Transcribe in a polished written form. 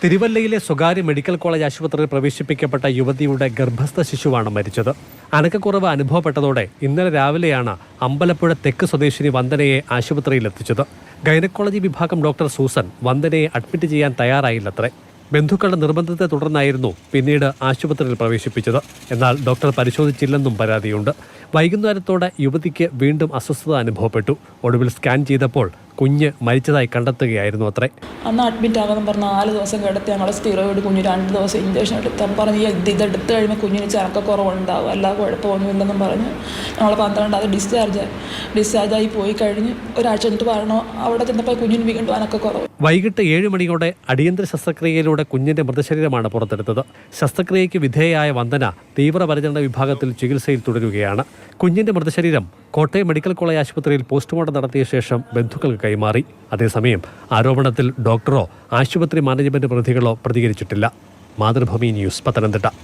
തിരുവല്ലയിലെ സ്വകാര്യ medical college ആശുപത്രിയിൽ പ്രവേശിപ്പിക്കപ്പെട്ട യുവതിയുടെ ഗർഭസ്ഥ ശിശുവാണ് മരിച്ചത്. അനക്കക്കുറവ് അനുഭവപ്പെട്ടതോടെ ഇന്നലെ രാവിലെയാണ് അമ്പലപ്പുഴ തെക്ക് സ്വദേശിനി വന്ദനയെ ആശുപത്രിയിൽ എത്തിച്ചത്. ഗൈനക്കോളജി വിഭാഗം ഡോക്ടർ സൂസൻ വന്ദനയെ അഡ്മിറ്റ് ചെയ്യാൻ തയ്യാറായില്ലത്രേ. ബന്ധുക്കളുടെ നിർബന്ധത്തെ തുടർന്നായിരുന്നു പിന്നീട് ആശുപത്രിയിൽ പ്രവേശിപ്പിച്ചത്. എന്നാൽ ഡോക്ടർ പരിശോധിച്ചില്ലെന്നും പരാതിയുണ്ട്. വൈകുന്നേരത്തോടെ യുവതിക്ക് വീണ്ടും അസ്വസ്ഥത അനുഭവപ്പെട്ടു. ഒടുവിൽ സ്കാൻ ചെയ്തപ്പോൾ കുഞ്ഞ് മരിച്ചതായി കണ്ടെത്തുകയായിരുന്നു അത്രേ. അന്ന് അഡ്മിറ്റ് ആകുമെന്ന് പറഞ്ഞ് 4 ദിവസം കിടത്തി ഞങ്ങളെ സ്റ്റിറോയിഡ് കുഞ്ഞ് 2 ദിവസം ഇഞ്ചക്ഷൻ എടുത്താൽ പറഞ്ഞ് ഇതെടുത്ത് കഴിയുമ്പോൾ കുഞ്ഞിന് ചരക്കക്കുറവുണ്ടാവും, എല്ലാ കുഴപ്പമൊന്നുമില്ലെന്നും പറഞ്ഞ് ഞങ്ങൾ 12 ഡിസ്ചാർജായി പോയി കഴിഞ്ഞ് ഒരാഴ്ച എന്നിട്ട് പറഞ്ഞോ അവിടെ ചെന്നപ്പോൾ കുഞ്ഞിന് വീണ്ടും അനക്കക്കുറവ്. വൈകിട്ട് 7 മണിയോടെ അടിയന്തര ശസ്ത്രക്രിയയിലൂടെ കുഞ്ഞിന്റെ മൃതശരീരമാണ് പുറത്തെടുത്തത്. ശസ്ത്രക്രിയയ്ക്ക് വിധേയയായ വന്ദന തീവ്രപരിചരണ വിഭാഗത്തിൽ ചികിത്സയിൽ തുടരുകയാണ്. കുഞ്ഞിന്റെ മൃതശരീരം കോട്ടയം മെഡിക്കൽ കോളേജ് ആശുപത്രിയിൽ പോസ്റ്റ്മോർട്ടം നടത്തിയ ശേഷം ബന്ധുക്കൾക്ക് കൈമാറി. അതേസമയം ആരോപണത്തിൽ ഡോക്ടറോ ആശുപത്രി മാനേജ്മെന്റ് പ്രതിനിധികളോ പ്രതികരിച്ചിട്ടില്ല. മാതൃഭൂമി ന്യൂസ്, പത്തനംതിട്ട.